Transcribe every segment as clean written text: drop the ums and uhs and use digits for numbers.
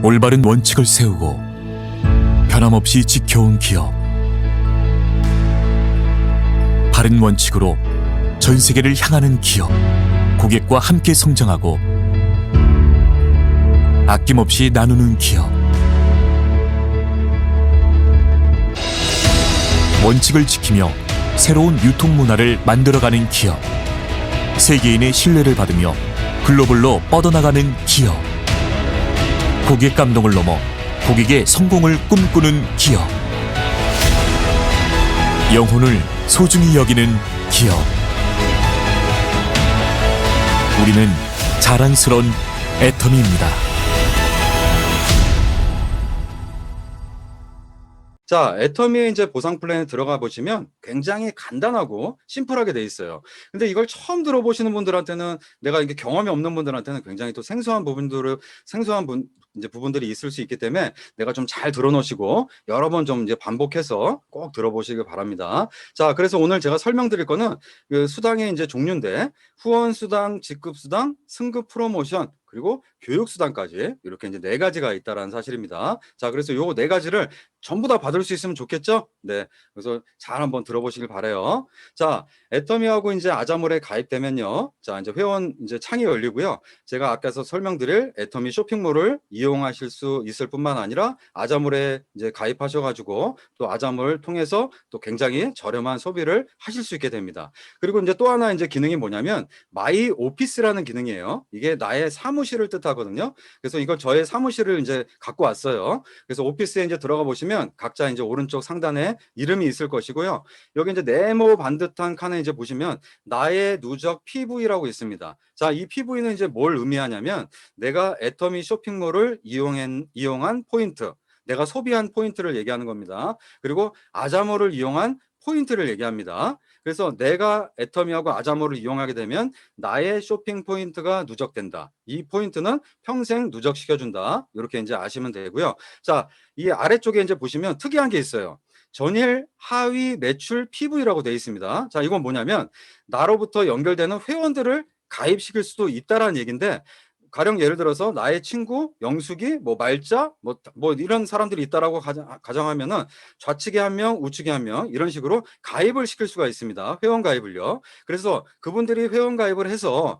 올바른 원칙을 세우고 변함없이 지켜온 기업. 바른 원칙으로 전 세계를 향하는 기업. 고객과 함께 성장하고 아낌없이 나누는 기업. 원칙을 지키며 새로운 유통 문화를 만들어가는 기업. 세계인의 신뢰를 받으며 글로벌로 뻗어나가는 기업. 고객 감동을 넘어 고객의 성공을 꿈꾸는 기업. 영혼을 소중히 여기는 기업. 우리는 자랑스러운 애터미입니다. 자, 애터미의 이제 보상 플랜에 들어가 보시면 굉장히 간단하고 심플하게 돼 있어요. 근데 이걸 처음 들어보시는 분들한테는, 내가 이게 경험이 없는 분들한테는 굉장히 또 생소한 부분들이 있을 수 있기 때문에 내가 좀 잘 들어놓으시고 여러 번 좀 이제 반복해서 꼭 들어보시길 바랍니다. 자, 그래서 오늘 제가 설명드릴 거는 그 수당의 이제 종류인데, 후원 수당, 직급 수당, 승급 프로모션, 그리고 교육 수단까지 이렇게 이제 4가지가 있다라는 사실입니다. 자, 그래서 요 4가지를 전부 다 받을 수 있으면 좋겠죠? 네. 그래서 잘 한번 들어보시길 바라요. 자, 애터미하고 이제 아자몰에 가입되면요. 자, 이제 회원 이제 창이 열리고요. 제가 아까서 설명드릴 애터미 쇼핑몰을 이용하실 수 있을 뿐만 아니라 아자몰에 이제 가입하셔가지고 또 아자몰을 통해서 또 굉장히 저렴한 소비를 하실 수 있게 됩니다. 그리고 이제 또 하나 이제 기능이 뭐냐면 마이 오피스라는 기능이에요. 이게 나의 사무실을 뜻하거든요. 그래서 이건 저의 사무실을 이제 갖고 왔어요. 그래서 오피스에 이제 들어가 보시면 각자 이제 오른쪽 상단에 이름이 있을 것이고요. 여기 이제 네모 반듯한 칸에 이제 보시면 나의 누적 PV라고 있습니다. 자, 이 PV는 이제 뭘 의미하냐면 내가 애터미 쇼핑몰을 이용한 포인트, 내가 소비한 포인트를 얘기하는 겁니다. 그리고 아자몰을 이용한 포인트를 얘기합니다. 그래서 내가 애터미하고 아자몰을 이용하게 되면 나의 쇼핑 포인트가 누적된다. 이 포인트는 평생 누적시켜준다. 이렇게 이제 아시면 되고요. 자, 이 아래쪽에 이제 보시면 특이한 게 있어요. 전일 하위 매출 PV라고 되어 있습니다. 자, 이건 뭐냐면 나로부터 연결되는 회원들을 가입시킬 수도 있다라는 얘기인데, 가령 예를 들어서 나의 친구, 영숙이, 뭐 말자, 뭐 이런 사람들이 있다라고 가정하면은 좌측에 한 명, 우측에 한 명, 이런 식으로 가입을 시킬 수가 있습니다. 회원 가입을요. 그래서 그분들이 회원 가입을 해서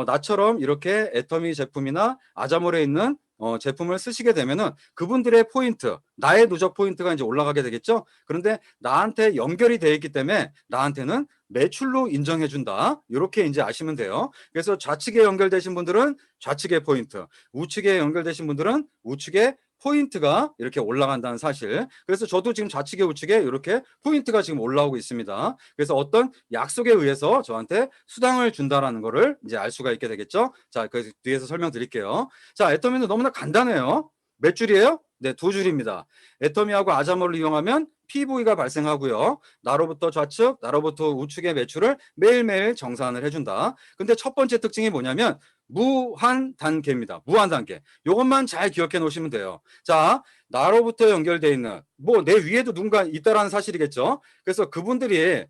나처럼 이렇게 애터미 제품이나 아자몰에 있는 제품을 쓰시게 되면은 그분들의 포인트, 나의 누적 포인트가 이제 올라가게 되겠죠. 그런데 나한테 연결이 되어 있기 때문에 나한테는 매출로 인정해준다. 이렇게 이제 아시면 돼요. 그래서 좌측에 연결되신 분들은 좌측의 포인트, 우측에 연결되신 분들은 우측의 포인트가 이렇게 올라간다는 사실. 그래서 저도 지금 좌측에 우측에 이렇게 포인트가 지금 올라오고 있습니다. 그래서 어떤 약속에 의해서 저한테 수당을 준다라는 거를 이제 알 수가 있게 되겠죠. 자, 그래서 뒤에서 설명드릴게요. 자, 애터미는 너무나 간단해요. 몇 줄이에요? 네, 2줄입니다. 애터미하고 아자몰을 이용하면 PV가 발생하고요. 나로부터 좌측, 나로부터 우측의 매출을 매일매일 정산을 해준다. 근데 첫 번째 특징이 뭐냐면 무한 단계입니다. 무한 단계. 이것만 잘 기억해 놓으시면 돼요. 자, 나로부터 연결되어 있는, 뭐 내 위에도 누군가 있다라는 사실이겠죠. 그래서 그분들이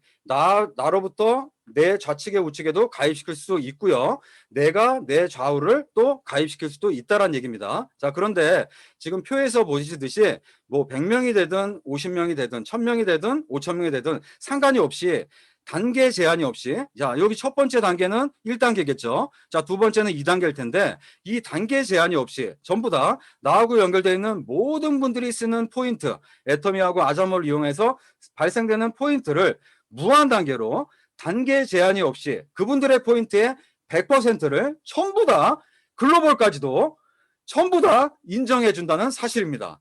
나로부터 내 좌측에 우측에도 가입시킬 수 있고요. 내가 내 좌우를 또 가입시킬 수도 있다라는 얘기입니다. 자, 그런데 지금 표에서 보시듯이 뭐 100명이 되든 50명이 되든 1000명이 되든 5000명이 되든 상관이 없이, 단계 제한이 없이, 자, 여기 첫 번째 단계는 1단계겠죠. 자, 두 번째는 2단계일 텐데 이 단계 제한이 없이 전부 다 나하고 연결되어 있는 모든 분들이 쓰는 포인트, 애터미하고 아자몰을 이용해서 발생되는 포인트를 무한 단계로 단계 제한이 없이 그분들의 포인트의 100%를 전부 다, 글로벌까지도 전부 다 인정해 준다는 사실입니다.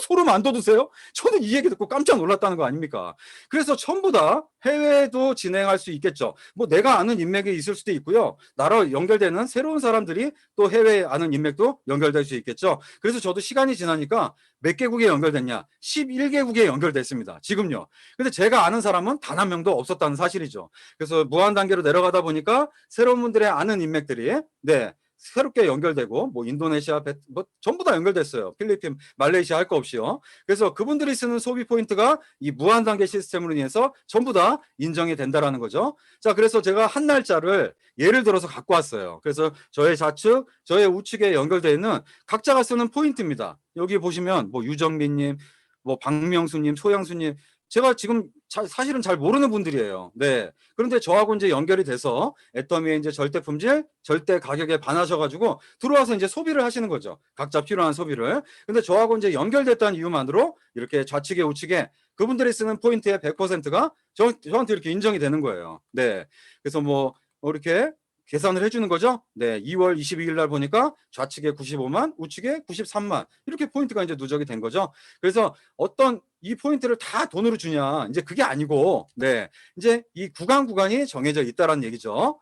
소름 안 돋으세요? 저는 이 얘기 듣고 깜짝 놀랐다는 거 아닙니까? 그래서 전부 다 해외에도 진행할 수 있겠죠. 뭐 내가 아는 인맥이 있을 수도 있고요. 나로 연결되는 새로운 사람들이 또 해외에 아는 인맥도 연결될 수 있겠죠. 그래서 저도 시간이 지나니까 몇 개국에 연결됐냐? 11개국에 연결됐습니다. 지금요. 근데 제가 아는 사람은 단 한 명도 없었다는 사실이죠. 그래서 무한 단계로 내려가다 보니까 새로운 분들의 아는 인맥들이, 네, 새롭게 연결되고 뭐 인도네시아, 뭐 전부 다 연결됐어요. 필리핀, 말레이시아 할 거 없이요. 그래서 그분들이 쓰는 소비 포인트가 이 무한 단계 시스템으로 인해서 전부 다 인정이 된다라는 거죠. 자, 그래서 제가 한 날짜를 예를 들어서 갖고 왔어요. 그래서 저의 좌측, 저의 우측에 연결되어 있는 각자가 쓰는 포인트입니다. 여기 보시면 뭐 유정민님, 뭐 박명수님, 소양수님, 제가 지금 사실은 잘 모르는 분들이에요. 네. 그런데 저하고 이제 연결이 돼서 애터미의 이제 절대 품질, 절대 가격에 반하셔가지고 들어와서 이제 소비를 하시는 거죠. 각자 필요한 소비를. 근데 저하고 이제 연결됐다는 이유만으로 이렇게 좌측에 우측에 그분들이 쓰는 포인트의 100%가 저한테 이렇게 인정이 되는 거예요. 네. 그래서 뭐 이렇게 계산을 해주는 거죠. 네, 2월 22일 날 보니까 좌측에 95만, 우측에 93만 이렇게 포인트가 이제 누적이 된 거죠. 그래서 어떤 이 포인트를 다 돈으로 주냐 이제 그게 아니고, 네, 이제 이 구간이 정해져 있다라는 얘기죠.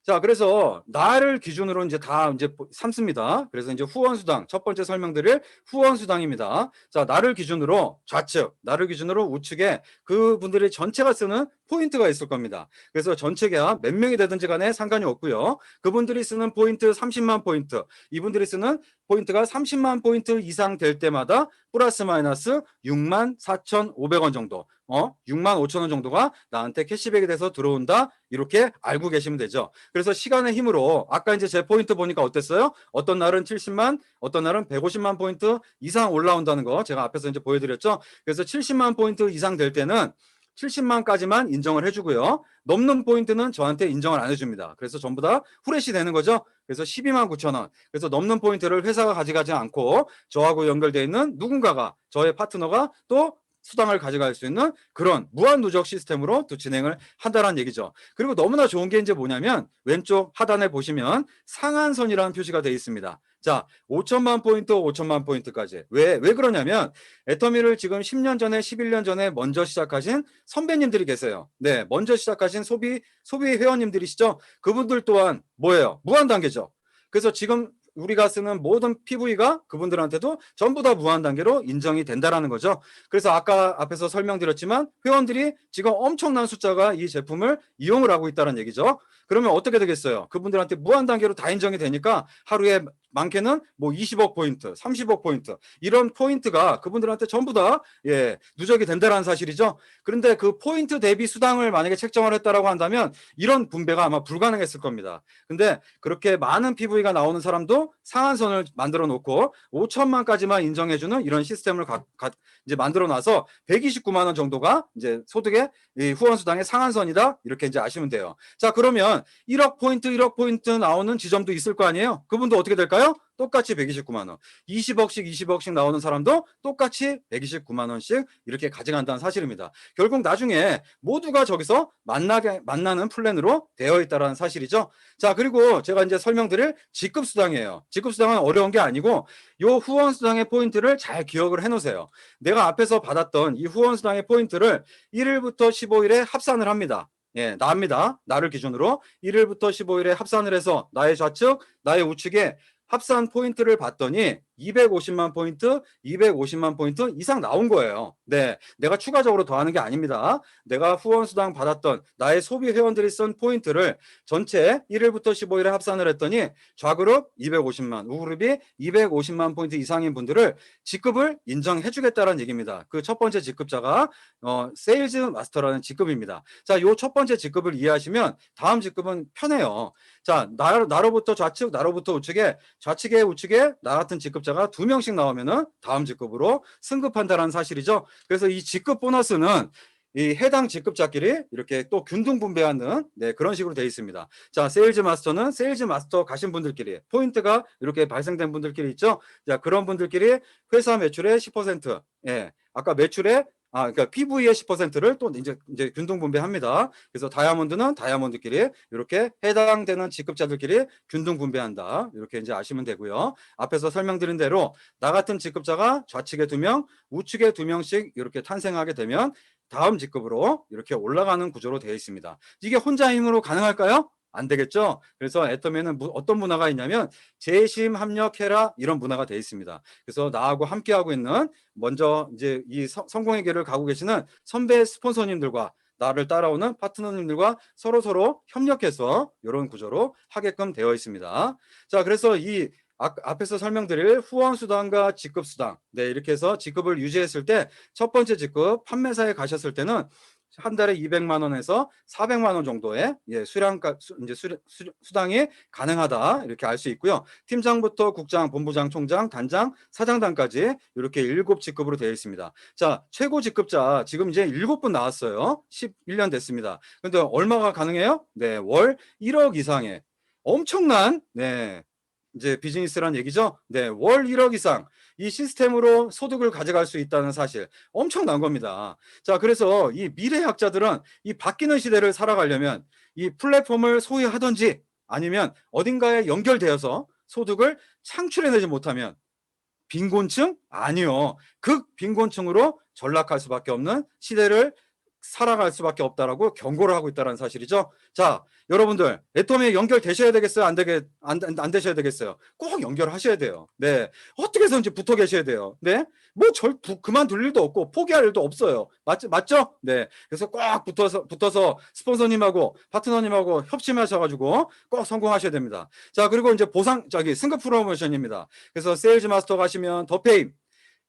자, 그래서 나를 기준으로 이제 다 이제 삼습니다. 그래서 이제 후원수당, 첫 번째 설명드릴 후원수당입니다. 자, 나를 기준으로 좌측, 나를 기준으로 우측에 그분들이 전체가 쓰는 포인트가 있을 겁니다. 그래서 전체가 몇 명이 되든지 간에 상관이 없고요. 그분들이 쓰는 포인트 30만 포인트, 이분들이 쓰는 포인트가 30만 포인트 이상 될 때마다 플러스 마이너스 6만 4,500원 정도, 6만 5천 원 정도가 나한테 캐시백이 돼서 들어온다. 이렇게 알고 계시면 되죠. 그래서 시간의 힘으로 아까 이제 제 포인트 보니까 어땠어요? 어떤 날은 70만, 어떤 날은 150만 포인트 이상 올라온다는 거 제가 앞에서 이제 보여드렸죠. 그래서 70만 포인트 이상 될 때는 70만까지만 인정을 해주고요. 넘는 포인트는 저한테 인정을 안 해줍니다. 그래서 전부 다 후레시 되는 거죠. 그래서 12만 9천 원. 그래서 넘는 포인트를 회사가 가져가지 않고 저하고 연결되어 있는 누군가가, 저의 파트너가 또 수당을 가져갈 수 있는 그런 무한 누적 시스템으로 또 진행을 한다는 얘기죠. 그리고 너무나 좋은 게 이제 뭐냐면 왼쪽 하단에 보시면 상한선이라는 표시가 되어 있습니다. 자, 5천만 포인트, 5천만 포인트까지. 왜 그러냐면 애터미를 지금 10년 전에, 11년 전에 먼저 시작하신 선배님들이 계세요. 네, 먼저 시작하신 소비 회원님들이시죠. 그분들 또한 뭐예요? 무한 단계죠. 그래서 지금 우리가 쓰는 모든 PV가 그분들한테도 전부 다 무한 단계로 인정이 된다라는 거죠. 그래서 아까 앞에서 설명드렸지만 회원들이 지금 엄청난 숫자가 이 제품을 이용을 하고 있다는 얘기죠. 그러면 어떻게 되겠어요? 그분들한테 무한 단계로 다 인정이 되니까 하루에 많게는 뭐 20억 포인트, 30억 포인트 이런 포인트가 그분들한테 전부 다 누적이 된다는 사실이죠. 그런데 그 포인트 대비 수당을 만약에 책정을 했다라고 한다면 이런 분배가 아마 불가능했을 겁니다. 근데 그렇게 많은 PV가 나오는 사람도 상한선을 만들어 놓고 5천만까지만 인정해주는 이런 시스템을 이제 만들어 놔서 129만 원 정도가 이제 소득의 후원 수당의 상한선이다 이렇게 이제 아시면 돼요. 자, 그러면 1억 포인트 나오는 지점도 있을 거 아니에요? 그분도 어떻게 될까요? 똑같이 129만 원. 20억씩 나오는 사람도 똑같이 129만 원씩 이렇게 가져간다는 사실입니다. 결국 나중에 모두가 저기서 만나는 플랜으로 되어 있다는 사실이죠. 자, 그리고 제가 이제 설명드릴 직급수당이에요. 직급수당은 어려운 게 아니고 요 후원수당의 포인트를 잘 기억을 해놓으세요. 내가 앞에서 받았던 이 후원수당의 포인트를 1일부터 15일에 합산을 합니다. 나를 기준으로 1일부터 15일에 합산을 해서 나의 좌측, 나의 우측에 합산 포인트를 봤더니 250만 포인트 이상 나온 거예요. 네, 내가 추가적으로 더하는 게 아닙니다. 내가 후원수당 받았던 나의 소비 회원들이 쓴 포인트를 전체 1일부터 15일에 합산을 했더니 좌그룹 250만, 우그룹이 250만 포인트 이상인 분들을 직급을 인정해 주겠다는 얘기입니다. 그 첫 번째 직급자가 세일즈 마스터라는 직급입니다. 자, 요 첫 번째 직급을 이해하시면 다음 직급은 편해요. 자, 나로부터 좌측, 나로부터 우측에, 좌측에 우측에 나 같은 직급자가 2명씩 나오면은 다음 직급으로 승급한다는 사실이죠. 그래서 이 직급 보너스는 이 해당 직급자끼리 이렇게 또 균등 분배하는 그런 식으로 되어 있습니다. 자, 세일즈 마스터는 세일즈 마스터 가신 분들끼리 포인트가 이렇게 발생된 분들끼리 있죠. 자, 그런 분들끼리 회사 매출의 10%, 아까 매출의 그러니까 PV의 10%를 또 이제 균등 분배합니다. 그래서 다이아몬드는 다이아몬드끼리 이렇게 해당되는 직급자들끼리 균등 분배한다. 이렇게 이제 아시면 되고요. 앞에서 설명드린 대로 나 같은 직급자가 좌측에 2명, 우측에 2명씩 이렇게 탄생하게 되면 다음 직급으로 이렇게 올라가는 구조로 되어 있습니다. 이게 혼자 힘으로 가능할까요? 안 되겠죠. 그래서 애터미에는 어떤 문화가 있냐면 재심 합력해라 이런 문화가 되어 있습니다. 그래서 나하고 함께 하고 있는 먼저 이제 이 성공의 길을 가고 계시는 선배 스폰서님들과 나를 따라오는 파트너님들과 서로 협력해서 이런 구조로 하게끔 되어 있습니다. 자, 그래서 이 앞에서 설명드릴 후원수당과 직급수당, 네, 이렇게 해서 직급을 유지했을 때 첫 번째 직급 판매사에 가셨을 때는 한 달에 200만 원에서 400만 원 정도의 수당이 가능하다, 이렇게 알 수 있고요. 팀장부터 국장, 본부장, 총장, 단장, 사장단까지 이렇게 7직급으로 되어 있습니다. 자, 최고 직급자 지금 이제 7분 나왔어요. 11년 됐습니다. 근데 얼마가 가능해요? 네, 월 1억 이상의 엄청난, 네, 이제 비즈니스란 얘기죠. 네, 월 1억 이상 이 시스템으로 소득을 가져갈 수 있다는 사실, 엄청난 겁니다. 자, 그래서 이 미래학자들은 이 바뀌는 시대를 살아가려면 이 플랫폼을 소유하든지 아니면 어딘가에 연결되어서 소득을 창출해내지 못하면 빈곤층? 아니요. 극 빈곤층으로 전락할 수밖에 없는 시대를 살아갈 수밖에 없다라고 경고를 하고 있다는 사실이죠. 자, 여러분들 애터미에 연결되셔야 되겠어요? 안 되셔야 되겠어요? 꼭 연결하셔야 돼요. 네, 어떻게 해서든지 붙어 계셔야 돼요. 네, 뭐 그만둘 일도 없고 포기할 일도 없어요. 맞죠? 네, 그래서 꼭 붙어서 스폰서님하고 파트너님하고 협심하셔가지고 꼭 성공하셔야 됩니다. 자, 그리고 이제 승급 프로모션입니다. 그래서 세일즈 마스터 가시면 더페임,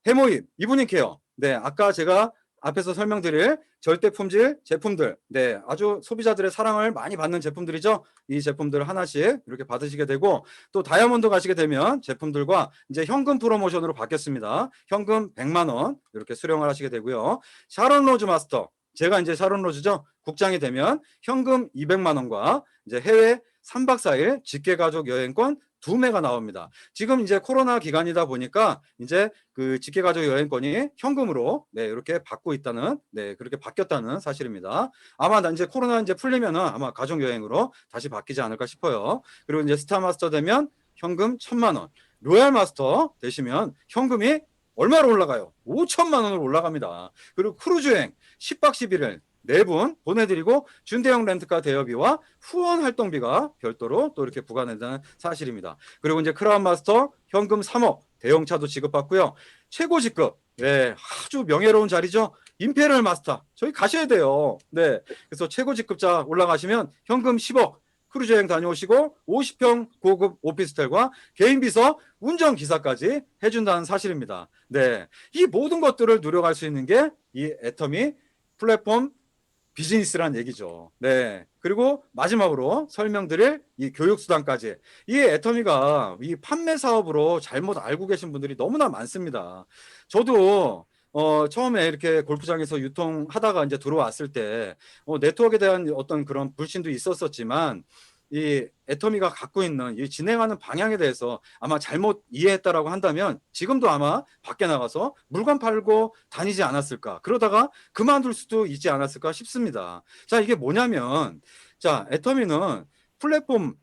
해모임, 이브닝 케어. 네, 아까 제가 앞에서 설명드릴 절대 품질 제품들, 네, 아주 소비자들의 사랑을 많이 받는 제품들이죠. 이 제품들 하나씩 이렇게 받으시게 되고, 또 다이아몬드 가시게 되면 제품들과 이제 현금 프로모션으로 바뀌었습니다. 현금 100만 원 이렇게 수령을 하시게 되고요. 샤론 로즈 마스터, 제가 이제 샤론 로즈죠. 국장이 되면 현금 200만 원과 이제 해외 3박 4일 직계가족 여행권 2매가 나옵니다. 지금 이제 코로나 기간이다 보니까 이제 그 직계가족 여행권이 현금으로, 네, 이렇게 받고 있다는, 네, 그렇게 바뀌었다는 사실입니다. 아마 이제 코로나 이제 풀리면은 아마 가족 여행으로 다시 바뀌지 않을까 싶어요. 그리고 이제 스타마스터 되면 현금 1,000만 원, 로얄 마스터 되시면 현금이 얼마로 올라가요? 5천만 원으로 올라갑니다. 그리고 크루즈 여행 10박 11일 4분 보내드리고 준대형 렌트카 대여비와 후원 활동비가 별도로 또 이렇게 부과된다는 사실입니다. 그리고 이제 크라운 마스터 현금 3억 대형차도 지급받고요. 최고 직급, 네, 아주 명예로운 자리죠. 임페리얼 마스터 저희 가셔야 돼요. 네, 그래서 최고 직급자 올라가시면 현금 10억 크루즈 여행 다녀오시고 50평 고급 오피스텔과 개인 비서 운전기사까지 해준다는 사실입니다. 네, 이 모든 것들을 누려갈 수 있는 게 이 애터미 플랫폼 비즈니스란 얘기죠. 네. 그리고 마지막으로 설명드릴 이 교육수단까지. 이 애터미가 이 판매 사업으로 잘못 알고 계신 분들이 너무나 많습니다. 저도 처음에 이렇게 골프장에서 유통하다가 이제 들어왔을 때 네트워크에 대한 어떤 그런 불신도 있었었지만 이 애터미가 갖고 있는 이 진행하는 방향에 대해서 아마 잘못 이해했다라고 한다면 지금도 아마 밖에 나가서 물건 팔고 다니지 않았을까, 그러다가 그만둘 수도 있지 않았을까 싶습니다. 자, 이게 뭐냐면, 자, 애터미는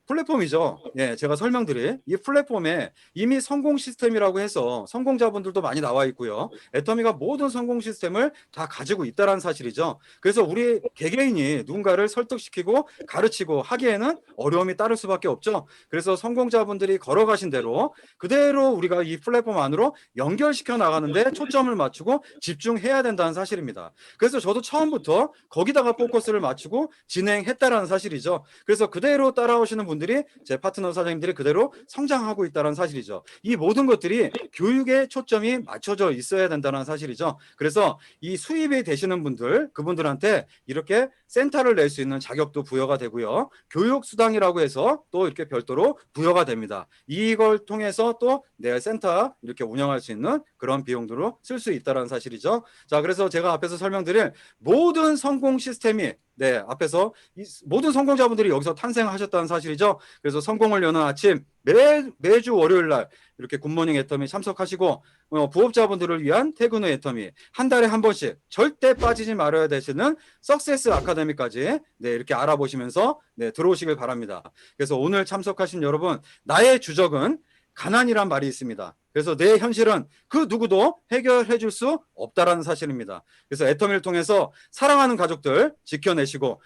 플랫폼이죠. 예, 제가 설명드릴 이 플랫폼에 이미 성공 시스템이라고 해서 성공자분들도 많이 나와 있고요. 애터미가 모든 성공 시스템을 다 가지고 있다는 사실이죠. 그래서 우리 개개인이 누군가를 설득시키고 가르치고 하기에는 어려움이 따를 수밖에 없죠. 그래서 성공자분들이 걸어가신 대로 그대로 우리가 이 플랫폼 안으로 연결시켜 나가는데 초점을 맞추고 집중해야 된다는 사실입니다. 그래서 저도 처음부터 거기다가 포커스를 맞추고 진행했다라는 사실이죠. 그래서 그대로 따라오시는 분들이 제 파트너 사장님들이 그대로 성장하고 있다는 사실이죠. 이 모든 것들이 교육에 초점이 맞춰져 있어야 된다는 사실이죠. 그래서 이 수입이 되시는 분들, 그분들한테 이렇게 센터를 낼 수 있는 자격도 부여가 되고요. 교육수당이라고 해서 또 이렇게 별도로 부여가 됩니다. 이걸 통해서 또 내 센터 이렇게 운영할 수 있는 그런 비용들로 쓸 수 있다는 사실이죠. 자, 그래서 제가 앞에서 설명드릴 모든 성공 시스템이, 네, 앞에서 이 모든 성공자분들이 여기서 탄생하셨다는 사실이죠. 그래서 성공을 여는 아침 매주 월요일 날 이렇게 굿모닝 애터미 참석하시고 부업자분들을 위한 퇴근 후 애터미 한 달에 한 번씩 절대 빠지지 말아야 되시는 석세스 아카데미까지, 네, 이렇게 알아보시면서, 네, 들어오시길 바랍니다. 그래서 오늘 참석하신 여러분, 나의 주적은 가난이란 말이 있습니다. 그래서 내 현실은 그 누구도 해결해 줄 수 없다라는 사실입니다. 그래서 애터미를 통해서 사랑하는 가족들 지켜내시고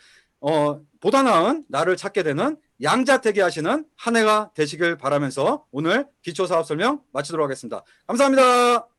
보다 나은 나를 찾게 되는 양자택일 하시는 한 해가 되시길 바라면서 오늘 기초사업 설명 마치도록 하겠습니다. 감사합니다.